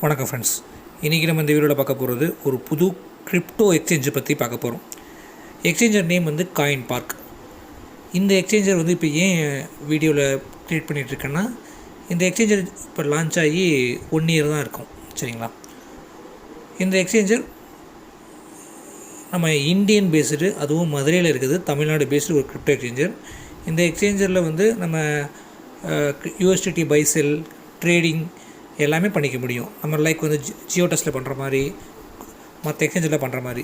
வணக்கம் ஃப்ரெண்ட்ஸ். இன்றைக்கி நம்ம இந்த வீடியோவில் பார்க்க போகிறது ஒரு புது கிரிப்டோ எக்ஸ்சேஞ்சை பற்றி பார்க்க போகிறோம். எக்ஸ்சேஞ்சர் நேம் வந்து காயின் பார்க். இந்த எக்ஸ்சேஞ்சர் வந்து இப்போ ஏன் வீடியோவில் க்ரியேட் பண்ணிகிட்ருக்கேன்னா, இந்த எக்ஸ்சேஞ்சர் இப்போ லான்ச் ஆகி 1 இயர் தான் இருக்கும். சரிங்களா? இந்த எக்ஸ்சேஞ்சர் நம்ம இந்தியன் பேஸ்டு, அதுவும் மதுரையில் இருக்குது, தமிழ்நாடு பேஸ்டு ஒரு கிரிப்டோ எக்ஸ்சேஞ்சர். இந்த எக்ஸ்சேஞ்சரில் வந்து நம்ம யூஎஸ்டிடி பை செல் ட்ரேடிங் எல்லாமே பண்ணிக்க முடியும். நம்ம லைக் வந்து ஜியோ டெஸ்ட்டில் பண்ணுற மாதிரி, மற்ற எக்ஸ்சேஞ்சில் பண்ணுற மாதிரி.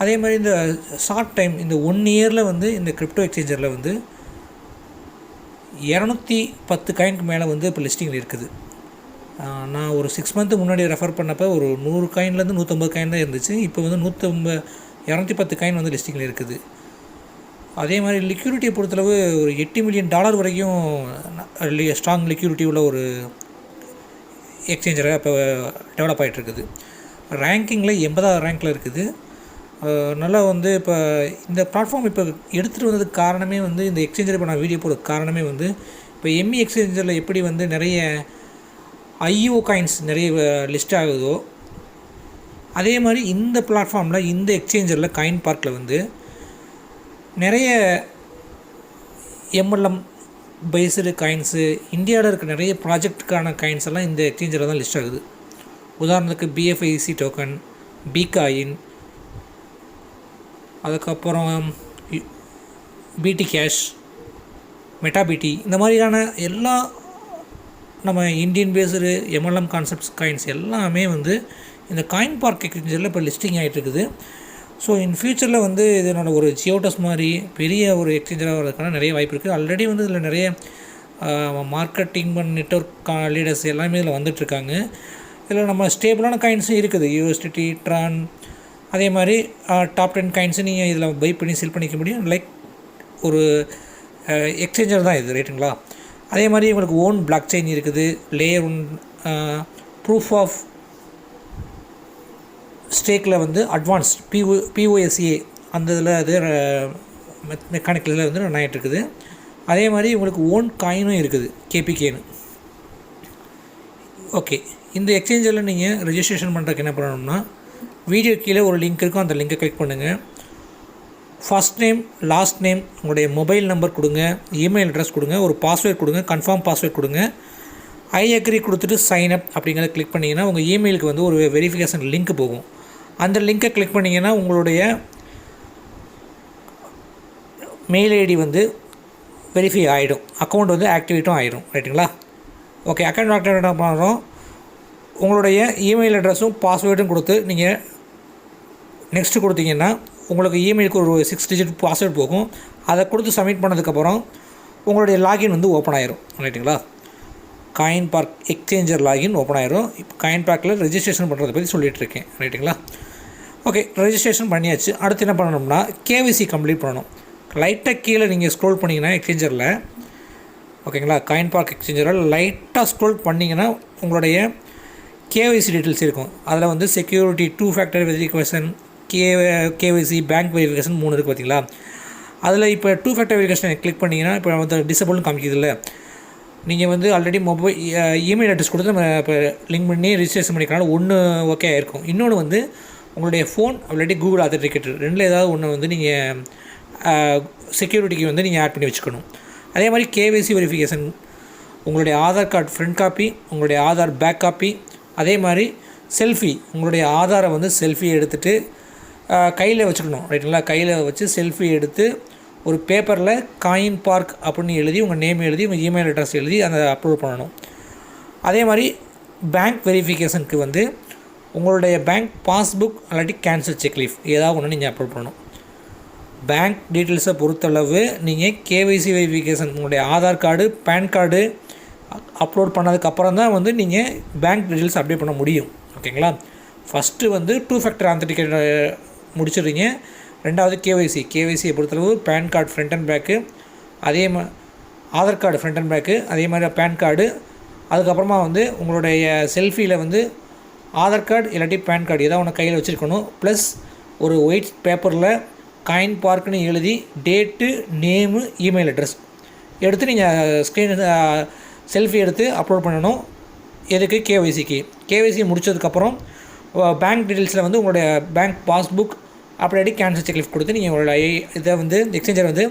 அதே மாதிரி இந்த ஷார்ட் டைம் இந்த 1 இயரில் வந்து இந்த கிரிப்டோ எக்ஸ்சேஞ்சரில் வந்து 210 காயினுக்கு மேலே வந்து இப்போ லிஸ்டிங்கில் இருக்குது. நான் ஒரு 6 மந்த்து முன்னாடி ரெஃபர் பண்ணப்போ ஒரு 100 காயின்லேருந்து 150 காயின் தான் இருந்துச்சு. இப்போ வந்து 210 காயின் வந்து லிஸ்டிங்கில் இருக்குது. அதே மாதிரி லிக்யூரிட்டியை பொறுத்தளவு ஒரு $8 மில்லியன் வரைக்கும் ஸ்ட்ராங் லிக்யூரிட்டி உள்ள ஒரு எக்ஸ்சேஞ்சராக இப்போ டெவலப் ஆகிட்டுருக்குது. ரேங்கிங்கில் 80வது ரேங்கில் இருக்குது. நல்லா வந்து இப்போ இந்த பிளாட்ஃபார்ம் இப்போ எடுத்துகிட்டு வந்ததுக்கு காரணமே வந்து, இந்த எக்ஸ்சேஞ்சர் இப்போ நான் வீடியோ போடுறதுக்கு காரணமே வந்து, இப்போ எம்இ எக்ஸ்சேஞ்சரில் எப்படி வந்து நிறைய ஐஓ காயின்ஸ் நிறைய லிஸ்ட் ஆகுதோ, அதே மாதிரி இந்த பிளாட்ஃபார்மில், இந்த எக்ஸ்சேஞ்சரில் காயின் பார்க்கில் வந்து நிறைய எம்எல்எம் பேஸ்டு காயின்ஸு, இந்தியாவில் இருக்க நிறைய ப்ராஜெக்டுக்கான காயின்ஸ் எல்லாம் இந்த எக்ஸ்சேஞ்சரில் தான் லிஸ்ட் ஆகுது. உதாரணத்துக்கு பிஎஃப்ஐசி டோக்கன், பிகாயின், அதுக்கப்புறம் பிடி கேஷ், மெட்டாபிடி, இந்த மாதிரியான எல்லா நம்ம Indian based MLM concepts coins எல்லாமே வந்து இந்த காயின் பார்க் எக்ஸ்சேஞ்சரில் இப்போ லிஸ்டிங் ஆகிட்டு இருக்குது. ஸோ இன் ஃப்யூச்சரில் வந்து இதனோட ஒரு ஜியோடஸ் மாதிரி பெரிய ஒரு எக்ஸ்சேஞ்சராக வரதுக்கான நிறைய வாய்ப்பு இருக்குது. ஆல்ரெடி வந்து இதில் நிறைய மார்க்கெட்டிங் நெட்வொர்க் லீடர்ஸ் எல்லாமே இதில் வந்துட்டுருக்காங்க. இதில் நம்ம ஸ்டேபிளான காயின்ஸும் இருக்குது, யூஎஸ்டிடி, ட்ரான், அதே மாதிரி டாப் 10 காயின்ஸும் நீங்கள் இதில் பை பண்ணி செல் பண்ணிக்க முடியும். லைக் ஒரு எக்ஸ்சேஞ்சர் தான் இது, ரைட்டுங்களா? அதே மாதிரி உங்களுக்கு ஓன் பிளாக் செயின் இருக்குது, லேயர் 1 ப்ரூஃப் ஆஃப் ஸ்டேக்கில் வந்து அட்வான்ஸ்ட் பிஓஎஸ்ஏ அந்த இதில் அது மெக்கானிக்கலில் வந்து ரன் ஆகிட்டு இருக்குது. அதே மாதிரி உங்களுக்கு ஓன் காயினும் இருக்குது, கேபிகேனு. ஓகே, இந்த எக்ஸ்சேஞ்சரில் நீங்கள் ரெஜிஸ்ட்ரேஷன் பண்ணுறதுக்கு என்ன பண்ணணும்னா, வீடியோ கீழே ஒரு லிங்க் இருக்கும், அந்த லிங்கை கிளிக் பண்ணுங்கள். ஃபர்ஸ்ட் நேம், லாஸ்ட் நேம், உங்களுடைய மொபைல் நம்பர் கொடுங்க, இமெயில் அட்ரஸ் கொடுங்க, ஒரு பாஸ்வேர்ட் கொடுங்க, கன்ஃபார்ம் பாஸ்வேர்ட் கொடுங்க. ஐ அக்ரி கொடுத்துட்டு சைன் அப் அப்படிங்கிறத கிளிக் பண்ணிங்கன்னா உங்கள் இமெயிலுக்கு வந்து ஒரு வெரிஃபிகேஷன் லிங்க் போகும். அந்த லிங்கை கிளிக் பண்ணிங்கன்னா உங்களுடைய மெயில் ஐடி வந்து வெரிஃபை ஆகிடும், அக்கௌண்ட் வந்து ஆக்டிவேட்டும் ஆகிடும், ரைட்டுங்களா? ஓகே, அக்கௌண்ட் ஆக்டிவேட் பண்ணுறோம். உங்களுடைய இமெயில் அட்ரஸும் பாஸ்வேர்டும் கொடுத்து நீங்கள் நெக்ஸ்ட்டு கொடுத்தீங்கன்னா உங்களுக்கு இமெயிலுக்கு ஒரு 6 டிஜிட் பாஸ்வேர்ட் போகும். அதை கொடுத்து சப்மிட் பண்ணதுக்கப்புறம் உங்களுடைய லாகின் வந்து ஓப்பன் ஆயிரும், ரைட்டுங்களா? Coin park exchanger login open ஆயிரும். இப்போ காயின் பார்க்கில் ரெஜிஸ்ட்ரேஷன் பண்ணுறதை பற்றி சொல்லிகிட்ருக்கேன், ரைட்டுங்களா? ஓகே, ரெஜிஸ்ட்ரேஷன் பண்ணியாச்சு. அடுத்து என்ன பண்ணணும்னா, கேவிசி கம்ப்ளீட் பண்ணணும். லைட்டாக கீழே நீங்கள் ஸ்க்ரோல் பண்ணிங்கன்னா எக்ஸ்சேஞ்சரில், ஓகேங்களா, காயின் பார்க் எக்ஸ்சேஞ்சரில் லைட்டாக ஸ்க்ரோல் பண்ணிங்கன்னா உங்களுடைய கேவிசி டீட்டெயில்ஸ் இருக்கும். அதில் வந்து security, 2 factor verification, KVC, bank verification 3 இருக்குது, பார்த்தீங்களா? அதில் இப்போ 2 ஃபேக்டர் வெரிஃபிகேஷன் கிளிக் பண்ணிங்கன்னா இப்போ வந்து டிசபிள்னு காமிக்குது இல்லை. நீங்கள் வந்து ஆல்ரெடி மொபைல் இமெயில் அட்ரஸ் கொடுத்து நம்ம இப்போ லிங்க் பண்ணி ரிஜிஸ்ட்ரேஷன் பண்ணிக்கலாம். ஒன்று ஓகே ஆகிருக்கும். இன்னொன்று வந்து உங்களுடைய ஃபோன் ஆல்ரெடி கூகுள் ஆத்தென்டிகேட்டர், ரெண்டில் ஏதாவது ஒன்று வந்து நீங்கள் செக்யூரிட்டிக்கு வந்து நீங்கள் ஆட் பண்ணி வச்சுக்கணும். அதே மாதிரி கேவிசி வெரிஃபிகேஷன், உங்களுடைய ஆதார் கார்டு ஃப்ரண்ட் காப்பி, உங்களுடைய ஆதார் பேக் காப்பி, அதே மாதிரி செல்ஃபி, உங்களுடைய ஆதாரை வந்து செல்ஃபி எடுத்துகிட்டு கையில் வச்சுக்கணும், ரைட்டுங்களா? கையில் வச்சு செல்ஃபி எடுத்து ஒரு பேப்பரில் காயின் பார்க் அப்படின்னு எழுதி, உங்கள் நேம் எழுதி, உங்கள் இமெயில் அட்ரஸ் எழுதி அதை அப்லோட் பண்ணணும். அதே மாதிரி பேங்க் வெரிஃபிகேஷனுக்கு வந்து உங்களுடைய பேங்க் பாஸ்புக் இல்லாட்டி கேன்சல் செக்லீஃப் ஏதாவது ஒன்று நீங்கள் அப்லோட் பண்ணணும். பேங்க் டீட்டெயில்ஸை பொறுத்தளவு நீங்கள் கேவிசி வெரிஃபிகேஷன், உங்களுடைய Aadhaar card, PAN card upload பண்ணதுக்கப்புறம் தான் வந்து நீங்கள் பேங்க் டீட்டெயில்ஸ் அப்டேட் பண்ண முடியும், ஓகேங்களா? ஃபஸ்ட்டு வந்து 2 ஃபேக்டர் ஆத்தென்டிகேட்டர் முடிச்சிடுறீங்க. ரெண்டாவது கேவிசியை பொறுத்தளவு PAN card front and back, அதே Aadhaar card front and back, அதே மாதிரி பேன் கார்டு. அதுக்கப்புறமா வந்து உங்களுடைய செல்ஃபியில் வந்து ஆதார் கார்டு இல்லாட்டி பேன் கார்டு ஏதாவது ஒன்று கையில் வச்சுருக்கணும். ப்ளஸ் ஒரு ஒயிட் பேப்பரில் காயின் பார்க்குன்னு எழுதி டேட்டு, நேமு, இமெயில் அட்ரஸ் எடுத்து நீங்கள் ஸ்க்ரீன் செல்ஃபி எடுத்து அப்லோட் பண்ணணும். எதுக்கு? கேஒய்சிக்கு. கேஒய்சி முடிச்சதுக்கப்புறம் பேங்க் டீட்டெயில்ஸில் வந்து உங்களுடைய பேங்க் பாஸ்புக் அப்படியே கேன்சல் செக்லிஃப்ட் கொடுத்து நீங்கள் உங்களோட இதை வந்து எக்ஸ்சேஞ்சர் வந்து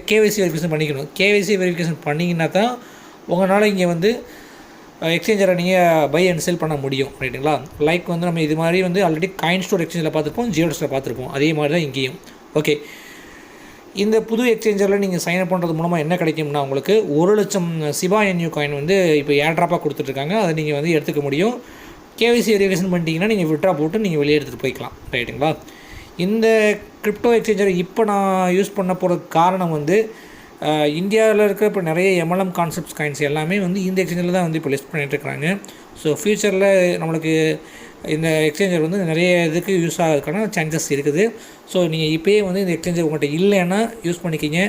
கேஒய்சி வெரிஃபிகேஷன் பண்ணிக்கணும். கேஒய்சி வெரிஃபிகேஷன் பண்ணிங்கன்னா தான் உங்களால் இங்கே வந்து எக்ஸ்சேஞ்சரை நீங்கள் பை அண்ட் செல் பண்ண முடியும். ரைட்டுங்களா? லைக் வந்து நம்ம இது மாதிரி வந்து ஆல்ரெடி காயின் ஸ்டோர் எக்ஸ்சேஞ்சில் பார்த்துருப்போம், ஜியோடஸில் பார்த்துருப்போம். அதே மாதிரி தான் இங்கேயும். ஓகே, இந்த புது எக்ஸ்சேஞ்சரில் நீங்கள் சைன் அப் பண்ணுறது மூலமாக என்ன கிடைக்கும்னா உங்களுக்கு 1,00,000 சிபா என்யூ காயின் வந்து இப்போ ஏர்ட்ராப்பாக கொடுத்துட்ருக்காங்க. அதை நீங்கள் வந்து எடுத்துக்க முடியும். கேஒய்சி வெரிஃபிகேஷன் பண்ணிட்டீங்கன்னா நீங்கள் விட்ரா போட்டு நீங்கள் வெளியே எடுத்துகிட்டு போய்க்கலாம். ரைட்டுங்களா? இந்த கிரிப்டோ எக்ஸ்சேஞ்சரை இப்போ நான் யூஸ் பண்ண போகிறதுக்கு காரணம் வந்து இந்தியாவில் இருக்க இப்போ நிறைய எம்எல்எம் கான்செப்ட்ஸ் காயின்ஸ் எல்லாமே வந்து இந்த எக்ஸ்சேஞ்சில் தான் வந்து இப்போ லிஸ்ட் பண்ணிகிட்ருக்காங்க. ஸோ ஃப்யூச்சரில் நம்மளுக்கு இந்த எக்ஸ்சேஞ்சர் வந்து நிறைய இதுக்கு யூஸ் ஆகிறதுக்கான சான்சஸ் இருக்குது. ஸோ நீங்கள் இப்போயே வந்து இந்த எக்ஸ்சேஞ்சர் உங்கள்கிட்ட இல்லைன்னா யூஸ் பண்ணிக்கிங்க.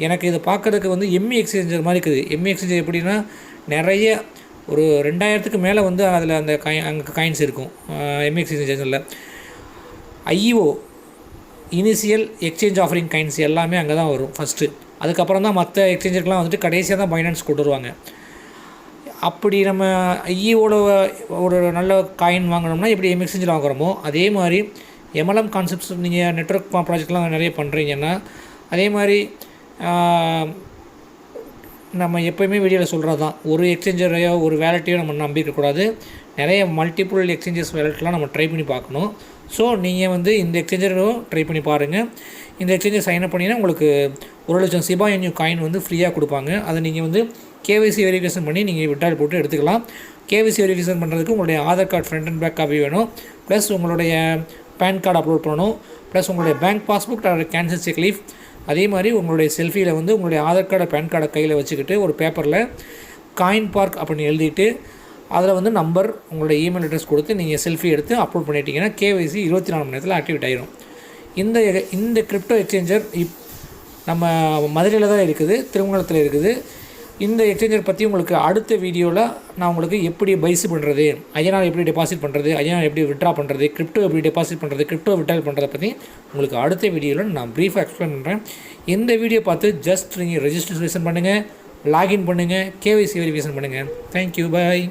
எனக்கு இதை பார்க்குறதுக்கு வந்து எம்இ எக்ஸ்சேஞ்சர் மாதிரி இருக்குது. எம்இ எக்ஸ்சேஞ்சர் எப்படின்னா நிறைய ஒரு 2000க்கு மேலே வந்து அதில் அந்த அங்கே காயின்ஸ் இருக்கும். எம்இ எக்ஸ்சேஞ்சரில் IO initial exchange offering coins எல்லாமே அங்கே தான் வரும் ஃபஸ்ட்டு. அதுக்கப்புறம் தான் மற்ற எக்ஸ்சேஞ்சருக்கெலாம் வந்துட்டு கடைசியாக தான் பைனான்ஸ் கொண்டு வருவாங்க. அப்படி நம்ம ஐஇஓட ஒரு நல்ல காயின் வாங்கணும்னா எப்படி எம்இ எக்ஸ்சேஞ்சில் வாங்குகிறோமோ அதே மாதிரி எம்எல்எம் கான்செப்ட்ஸ் நீங்கள் நெட்வொர்க் ப்ராஜெக்ட்லாம் நிறைய பண்ணுறீங்கன்னா அதே மாதிரி நம்ம எப்போயுமே வீடியோவில் சொல்கிறது தான், ஒரு எக்ஸ்சேஞ்சரையோ ஒரு வேலட்டையோ நம்ம நம்பிக்கக்கூடாது. நிறைய மல்டிபிள் எக்ஸ்சேஞ்சஸ் வேலட்லாம் நம்ம ட்ரை பண்ணி பார்க்கணும். ஸோ நீங்கள் வந்து இந்த எக்ஸ்சேஞ்சரும் ட்ரை பண்ணி பாருங்கள். இந்த எக்ஸ்சேஞ்சர் சைன் அப் பண்ணிங்கன்னா உங்களுக்கு 1,00,000 சிபா என்யூ காயின் வந்து ஃப்ரீயாக கொடுப்பாங்க. அதை நீங்கள் வந்து கேஒய்சி வெரிஃபிகேஷன் பண்ணி நீங்கள் விட்ரால் போட்டு எடுத்துக்கலாம். கேஒய்சி வெரிஃபிகேஷன் பண்ணுறதுக்கு உங்களுடைய Aadhaar card front and back copy வேணும், ப்ளஸ் உங்களுடைய பேன் கார்டு அப்லோட் பண்ணணும், ப்ளஸ் உங்களுடைய bank passbook cancel cheque leaf. அதே மாதிரி உங்களுடைய செல்ஃபியில் வந்து உங்களுடைய ஆதார் கார்டை பேன் கார்டை கையில் வச்சுக்கிட்டு ஒரு பேப்பரில் காயின் பார்க் அப்படின்னு எழுதிட்டு அதில் வந்து நம்பர் உங்களுடைய இமெயில் அட்ரஸ் கொடுத்து நீங்கள் செல்ஃபி எடுத்து அப்லோட் பண்ணிட்டீங்கன்னா கேஒய்சி 24 மணி நேரத்தில் ஆக்டிவேட் ஆகிடும். இந்த கிரிப்டோ எக்ஸ்சேஞ்சர் நம்ம மதுரையில் தான் இருக்குது, திருமங்கலத்தில் இருக்குது. இந்த எக்ஸ்சேஞ்சர் பற்றி உங்களுக்கு அடுத்த வீடியோவில் நான் உங்களுக்கு எப்படி பைஸ் பண்ணுறது, ஐஎன்ஆர் எப்படி டெபாசிட் பண்ணுறது, ஐஎன்ஆர் எப்படி விட்ரா பண்ணுறது, கிரிப்டோ எப்படி டெபாசிட் பண்ணுறது, கிரிப்டோ விட்ரால் பண்ணுறதை பற்றி உங்களுக்கு அடுத்த வீடியோவில் நான் ப்ரீஃபாக எக்ஸ்பிளைன் பண்ணுறேன். இந்த வீடியோ பார்த்து ஜஸ்ட் நீங்கள் ரெஜிஸ்ட்ரேஷன் பண்ணுங்கள், லாகின் பண்ணுங்கள், கேஒய்சி வெரிஃபிகேஷன் பண்ணுங்கள். தேங்க்யூ, பாய்.